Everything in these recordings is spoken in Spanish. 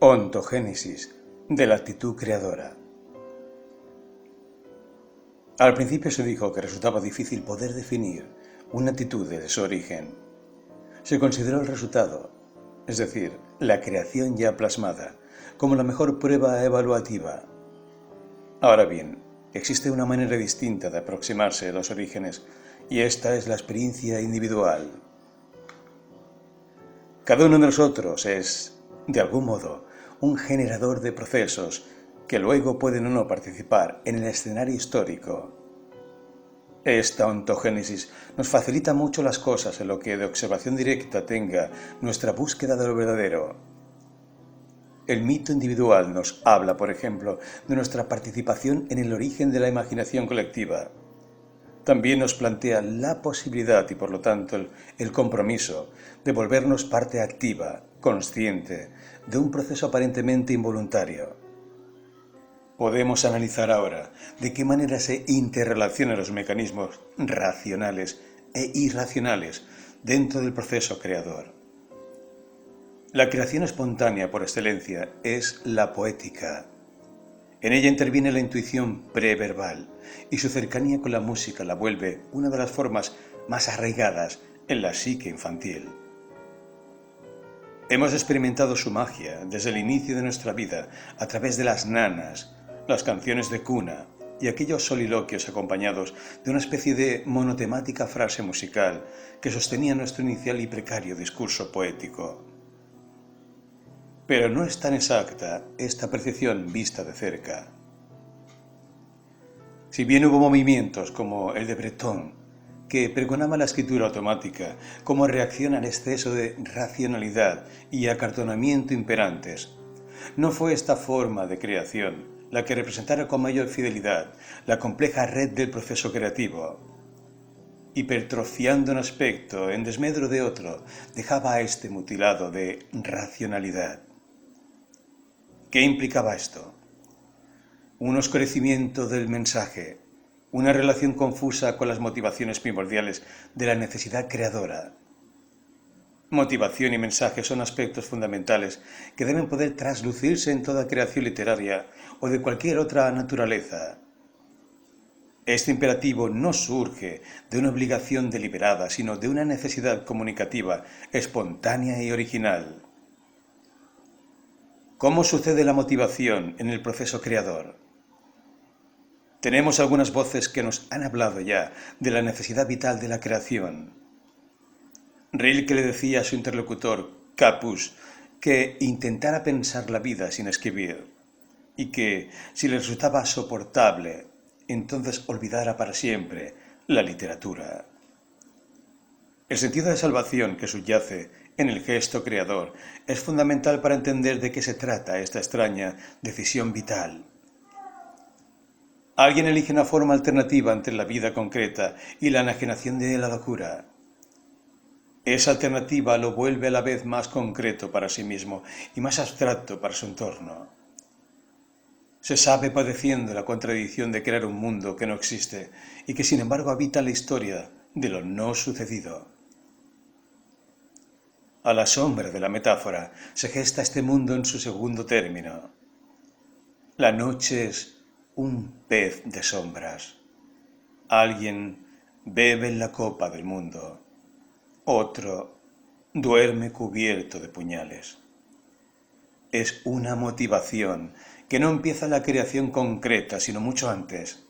Ontogénesis de la actitud creadora. Al principio se dijo que resultaba difícil poder definir una actitud desde su origen. Se consideró el resultado, es decir, la creación ya plasmada, como la mejor prueba evaluativa. Ahora bien, existe una manera distinta de aproximarse a los orígenes, y esta es la experiencia individual. Cada uno de nosotros es, de algún modo, un generador de procesos que luego pueden o no participar en el escenario histórico. Esta ontogénesis nos facilita mucho las cosas en lo que de observación directa tenga nuestra búsqueda de lo verdadero. El mito individual nos habla, por ejemplo, de nuestra participación en el origen de la imaginación colectiva. También nos plantea la posibilidad y por lo tanto el compromiso de volvernos parte activa, consciente, de un proceso aparentemente involuntario. Podemos analizar ahora de qué manera se interrelacionan los mecanismos racionales e irracionales dentro del proceso creador. La creación espontánea por excelencia es la poética. En ella interviene la intuición preverbal y su cercanía con la música la vuelve una de las formas más arraigadas en la psique infantil. Hemos experimentado su magia desde el inicio de nuestra vida a través de las nanas, las canciones de cuna y aquellos soliloquios acompañados de una especie de monotemática frase musical que sostenía nuestro inicial y precario discurso poético. Pero no es tan exacta esta percepción vista de cerca. Si bien hubo movimientos como el de Breton, que pregonaba la escritura automática como reacción al exceso de racionalidad y acartonamiento imperantes, no fue esta forma de creación la que representara con mayor fidelidad la compleja red del proceso creativo. Hipertrofiando un aspecto en desmedro de otro, dejaba a este mutilado de racionalidad. ¿Qué implicaba esto? Un oscurecimiento del mensaje, una relación confusa con las motivaciones primordiales de la necesidad creadora. Motivación y mensaje son aspectos fundamentales que deben poder traslucirse en toda creación literaria o de cualquier otra naturaleza. Este imperativo no surge de una obligación deliberada, sino de una necesidad comunicativa, espontánea y original. ¿Cómo sucede la motivación en el proceso creador? Tenemos algunas voces que nos han hablado ya de la necesidad vital de la creación. Rilke le decía a su interlocutor, Capus, que intentara pensar la vida sin escribir, y que, si le resultaba soportable, entonces olvidara para siempre la literatura. El sentido de salvación que subyace en el gesto creador es fundamental para entender de qué se trata esta extraña decisión vital. Alguien elige una forma alternativa entre la vida concreta y la enajenación de la locura. Esa alternativa lo vuelve a la vez más concreto para sí mismo y más abstracto para su entorno. Se sabe padeciendo la contradicción de crear un mundo que no existe y que sin embargo habita la historia de lo no sucedido. A la sombra de la metáfora se gesta este mundo en su segundo término. La noche es un pez de sombras. Alguien bebe en la copa del mundo. Otro duerme cubierto de puñales. Es una motivación que no empieza la creación concreta, sino mucho antes.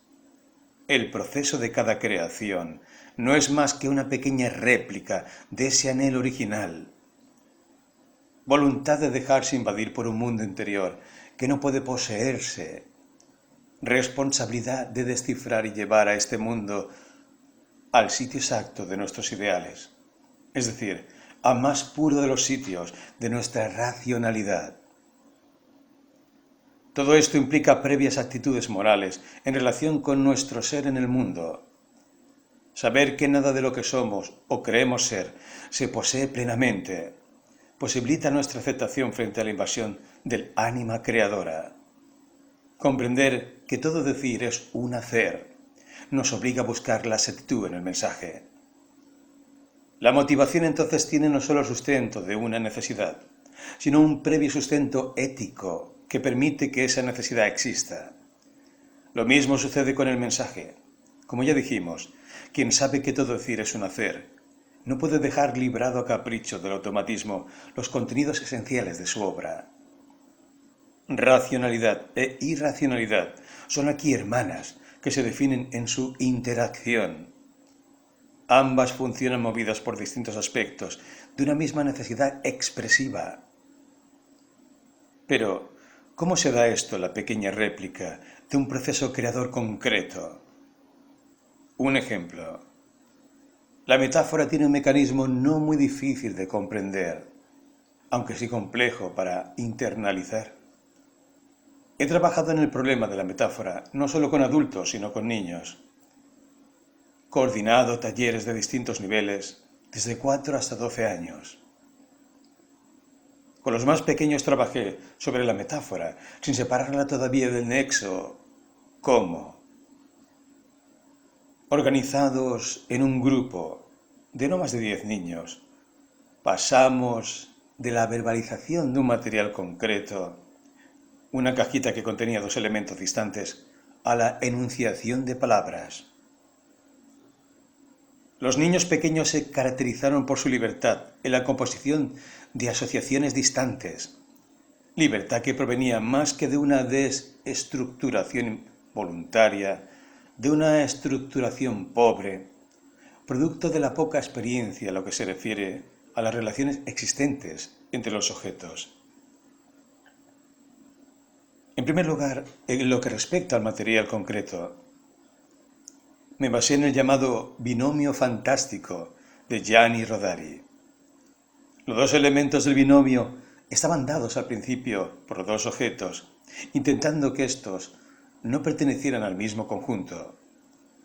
El proceso de cada creación no es más que una pequeña réplica de ese anhelo original. Voluntad de dejarse invadir por un mundo interior que no puede poseerse. Responsabilidad de descifrar y llevar a este mundo al sitio exacto de nuestros ideales, es decir, al más puro de los sitios de nuestra racionalidad. Todo esto implica previas actitudes morales en relación con nuestro ser en el mundo. Saber que nada de lo que somos o creemos ser se posee plenamente posibilita nuestra aceptación frente a la invasión del ánima creadora. Comprender que todo decir es un hacer nos obliga a buscar la exactitud en el mensaje. La motivación entonces tiene no solo el sustento de una necesidad, sino un previo sustento ético que permite que esa necesidad exista. Lo mismo sucede con el mensaje. Como ya dijimos, quien sabe que todo decir es un hacer, no puede dejar librado a capricho del automatismo los contenidos esenciales de su obra. Racionalidad e irracionalidad son aquí hermanas que se definen en su interacción. Ambas funcionan movidas por distintos aspectos de una misma necesidad expresiva. Pero, ¿cómo se da esto la pequeña réplica de un proceso creador concreto? Un ejemplo. La metáfora tiene un mecanismo no muy difícil de comprender, aunque sí complejo para internalizar. He trabajado en el problema de la metáfora no solo con adultos, sino con niños. Coordinado talleres de distintos niveles, desde 4 hasta 12 años. Con los más pequeños trabajé sobre la metáfora, sin separarla todavía del nexo ¿cómo? Organizados en un grupo de no más de 10 niños, pasamos de la verbalización de un material concreto, una cajita que contenía 2 elementos distantes, a la enunciación de palabras. Los niños pequeños se caracterizaron por su libertad en la composición de asociaciones distantes, libertad que provenía más que de una desestructuración voluntaria, de una estructuración pobre, producto de la poca experiencia en lo que se refiere a las relaciones existentes entre los objetos. En primer lugar, en lo que respecta al material concreto, me basé en el llamado binomio fantástico de Gianni Rodari. Los 2 elementos del binomio estaban dados al principio por los 2 objetos, intentando que estos no pertenecieran al mismo conjunto,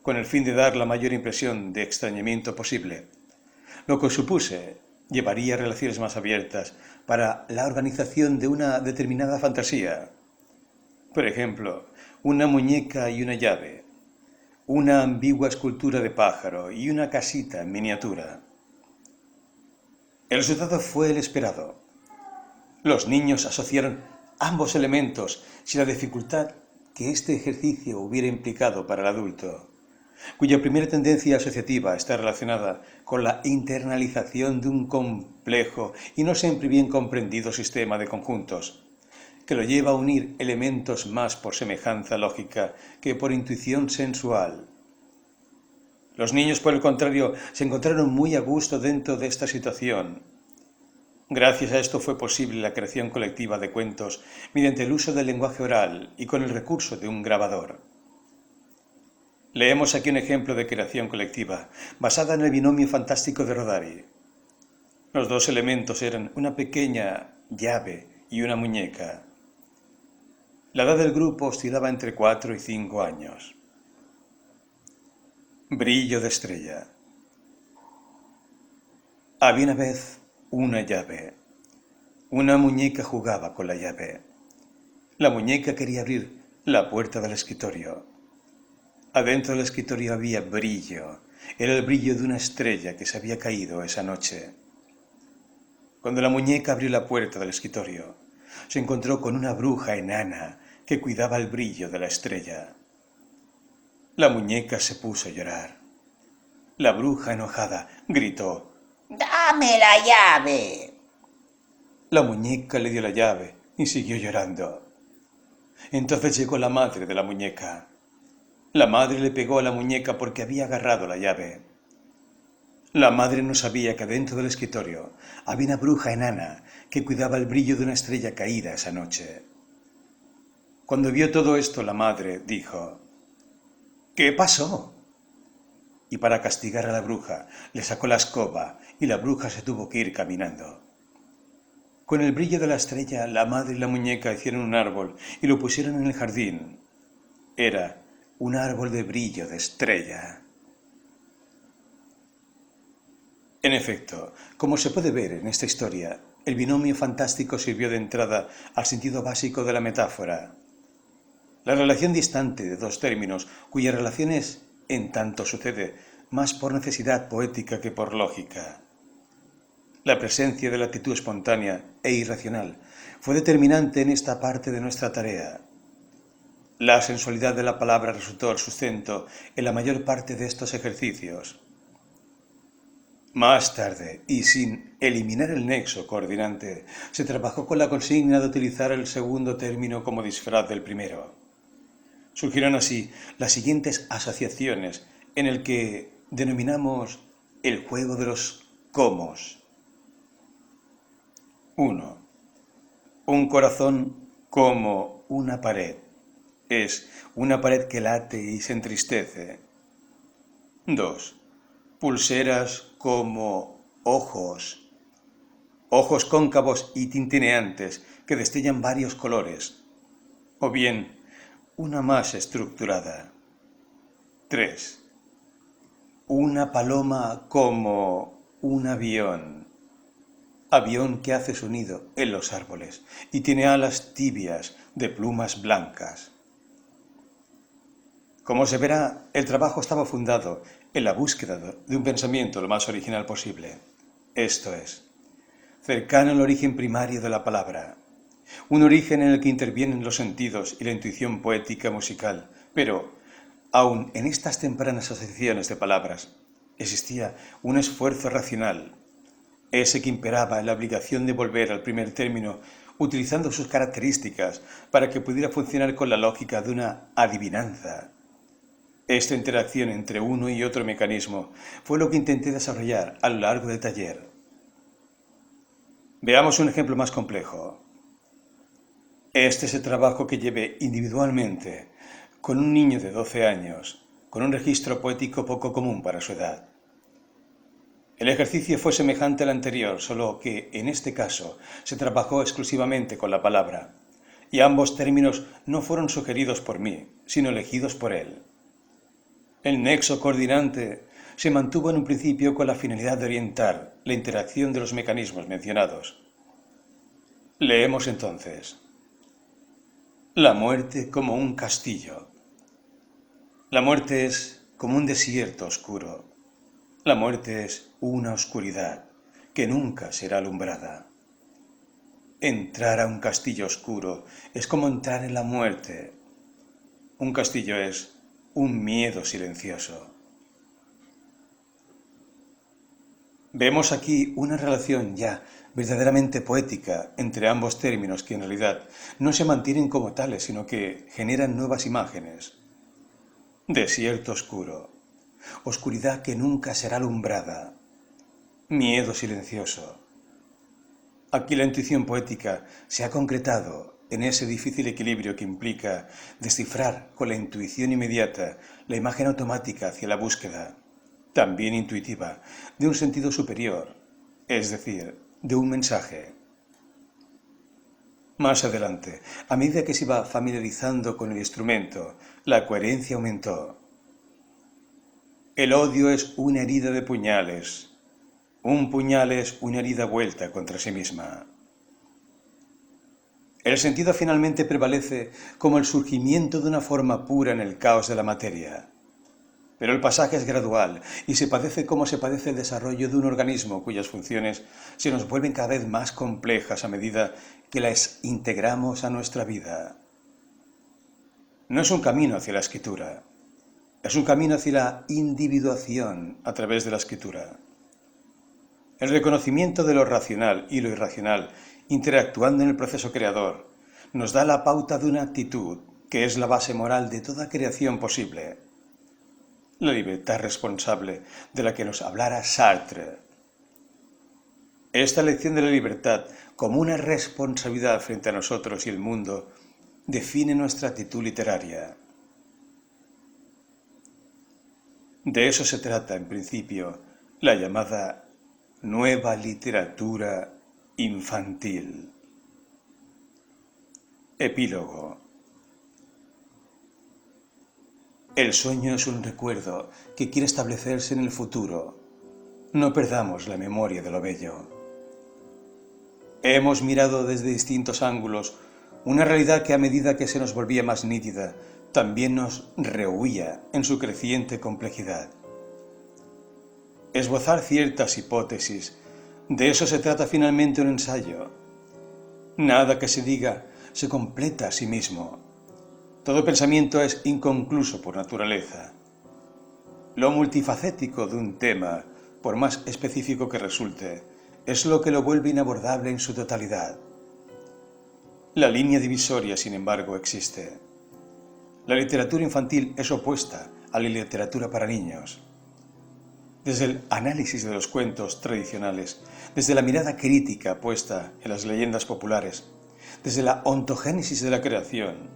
con el fin de dar la mayor impresión de extrañamiento posible, lo que supuse llevaría a relaciones más abiertas para la organización de una determinada fantasía. Por ejemplo, una muñeca y una llave, una ambigua escultura de pájaro y una casita en miniatura. El resultado fue el esperado. Los niños asociaron ambos elementos sin la dificultad que este ejercicio hubiera implicado para el adulto, cuya primera tendencia asociativa está relacionada con la internalización de un complejo y no siempre bien comprendido sistema de conjuntos, que lo lleva a unir elementos más por semejanza lógica que por intuición sensual. Los niños, por el contrario, se encontraron muy a gusto dentro de esta situación. Gracias a esto fue posible la creación colectiva de cuentos mediante el uso del lenguaje oral y con el recurso de un grabador. Leemos aquí un ejemplo de creación colectiva, basada en el binomio fantástico de Rodari. Los 2 elementos eran una pequeña llave y una muñeca. La edad del grupo oscilaba entre 4 y 5 años. Brillo de estrella. Había una vez una llave. Una muñeca jugaba con la llave. La muñeca quería abrir la puerta del escritorio. Adentro del escritorio había brillo. Era el brillo de una estrella que se había caído esa noche. Cuando la muñeca abrió la puerta del escritorio, se encontró con una bruja enana que cuidaba el brillo de la estrella. La muñeca se puso a llorar. La bruja, enojada, gritó: ¡Dame la llave! La muñeca le dio la llave y siguió llorando. Entonces llegó la madre de la muñeca. La madre le pegó a la muñeca porque había agarrado la llave. La madre no sabía que dentro del escritorio había una bruja enana que cuidaba el brillo de una estrella caída esa noche. Cuando vio todo esto, la madre dijo: ¿Qué pasó? Y para castigar a la bruja, le sacó la escoba y la bruja se tuvo que ir caminando. Con el brillo de la estrella, la madre y la muñeca hicieron un árbol y lo pusieron en el jardín. Era un árbol de brillo de estrella. En efecto, como se puede ver en esta historia, el binomio fantástico sirvió de entrada al sentido básico de la metáfora. La relación distante de 2 términos, cuya relación es, en tanto sucede, más por necesidad poética que por lógica. La presencia de la actitud espontánea e irracional fue determinante en esta parte de nuestra tarea. La sensualidad de la palabra resultó el sustento en la mayor parte de estos ejercicios. Más tarde, y sin eliminar el nexo coordinante, se trabajó con la consigna de utilizar el segundo término como disfraz del primero. Surgieron así las siguientes asociaciones en el que denominamos el juego de los comos. 1. Un corazón como una pared. Es una pared que late y se entristece. 2. Pulseras como ojos. Ojos cóncavos y tintineantes que destellan varios colores. O bien, una más estructurada. 3. Una paloma como un avión. Avión que hace su nido en los árboles y tiene alas tibias de plumas blancas. Como se verá, el trabajo estaba fundado en la búsqueda de un pensamiento lo más original posible. Esto es, cercano al origen primario de la palabra. Un origen en el que intervienen los sentidos y la intuición poética musical, pero, aun en estas tempranas asociaciones de palabras, existía un esfuerzo racional, ese que imperaba en la obligación de volver al primer término utilizando sus características para que pudiera funcionar con la lógica de una adivinanza. Esta interacción entre uno y otro mecanismo fue lo que intenté desarrollar a lo largo del taller. Veamos un ejemplo más complejo. Este es el trabajo que llevé individualmente con un niño de 12 años, con un registro poético poco común para su edad. El ejercicio fue semejante al anterior, solo que en este caso se trabajó exclusivamente con la palabra, y ambos términos no fueron sugeridos por mí, sino elegidos por él. El nexo coordinante se mantuvo en un principio con la finalidad de orientar la interacción de los mecanismos mencionados. Leemos entonces. La muerte como un castillo. La muerte es como un desierto oscuro. La muerte es una oscuridad que nunca será alumbrada. Entrar a un castillo oscuro es como entrar en la muerte. Un castillo es un miedo silencioso. Vemos aquí una relación ya verdaderamente poética entre ambos términos que en realidad no se mantienen como tales, sino que generan nuevas imágenes. Desierto oscuro, oscuridad que nunca será alumbrada, miedo silencioso. Aquí la intuición poética se ha concretado en ese difícil equilibrio que implica descifrar con la intuición inmediata la imagen automática hacia la búsqueda, también intuitiva, de un sentido superior, es decir, de un mensaje. Más adelante, a medida que se iba familiarizando con el instrumento, la coherencia aumentó. El odio es una herida de puñales. Un puñal es una herida vuelta contra sí misma. El sentido finalmente prevalece como el surgimiento de una forma pura en el caos de la materia. Pero el pasaje es gradual y se padece como se padece el desarrollo de un organismo cuyas funciones se nos vuelven cada vez más complejas a medida que las integramos a nuestra vida. No es un camino hacia la escritura, es un camino hacia la individuación a través de la escritura. El reconocimiento de lo racional y lo irracional interactuando en el proceso creador nos da la pauta de una actitud que es la base moral de toda creación posible. La libertad responsable de la que nos hablara Sartre. Esta lección de la libertad como una responsabilidad frente a nosotros y el mundo define nuestra actitud literaria. De eso se trata, en principio, la llamada nueva literatura infantil. Epílogo. El sueño es un recuerdo que quiere establecerse en el futuro. No perdamos la memoria de lo bello. Hemos mirado desde distintos ángulos una realidad que a medida que se nos volvía más nítida, también nos rehuía en su creciente complejidad. Esbozar ciertas hipótesis De eso se trata finalmente un ensayo. Nada que se diga se completa a sí mismo. Todo pensamiento es inconcluso por naturaleza. Lo multifacético de un tema, por más específico que resulte, es lo que lo vuelve inabordable en su totalidad. La línea divisoria, sin embargo, existe. La literatura infantil es opuesta a la literatura para niños. Desde el análisis de los cuentos tradicionales, desde la mirada crítica puesta en las leyendas populares, desde la ontogénesis de la creación,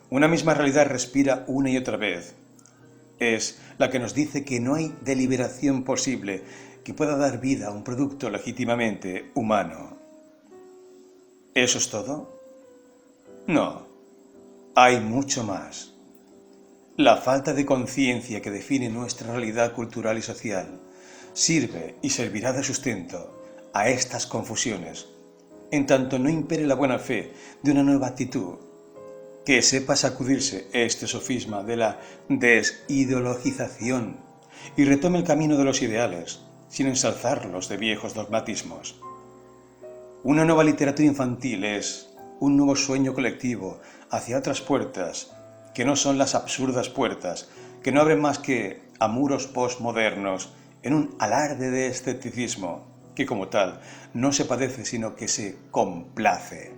una misma realidad respira una y otra vez. Es la que nos dice que no hay deliberación posible que pueda dar vida a un producto legítimamente humano. ¿Eso es todo? No, hay mucho más. La falta de conciencia que define nuestra realidad cultural y social sirve y servirá de sustento a estas confusiones, en tanto no impere la buena fe de una nueva actitud, que sepa sacudirse este sofisma de la desideologización y retome el camino de los ideales, sin ensalzarlos de viejos dogmatismos. Una nueva literatura infantil es un nuevo sueño colectivo hacia otras puertas, que no son las absurdas puertas, que no abren más que a muros postmodernos en un alarde de escepticismo, que como tal no se padece sino que se complace.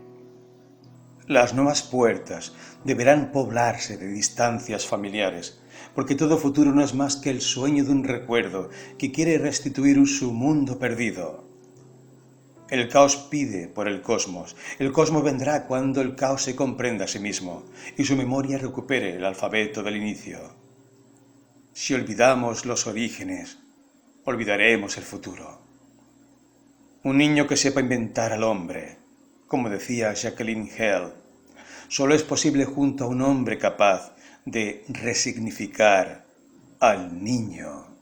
Las nuevas puertas deberán poblarse de distancias familiares, porque todo futuro no es más que el sueño de un recuerdo que quiere restituir su mundo perdido. El caos pide por el cosmos vendrá cuando el caos se comprenda a sí mismo y su memoria recupere el alfabeto del inicio. Si olvidamos los orígenes, olvidaremos el futuro. Un niño que sepa inventar al hombre, como decía Jacqueline Hill, solo es posible junto a un hombre capaz de resignificar al niño.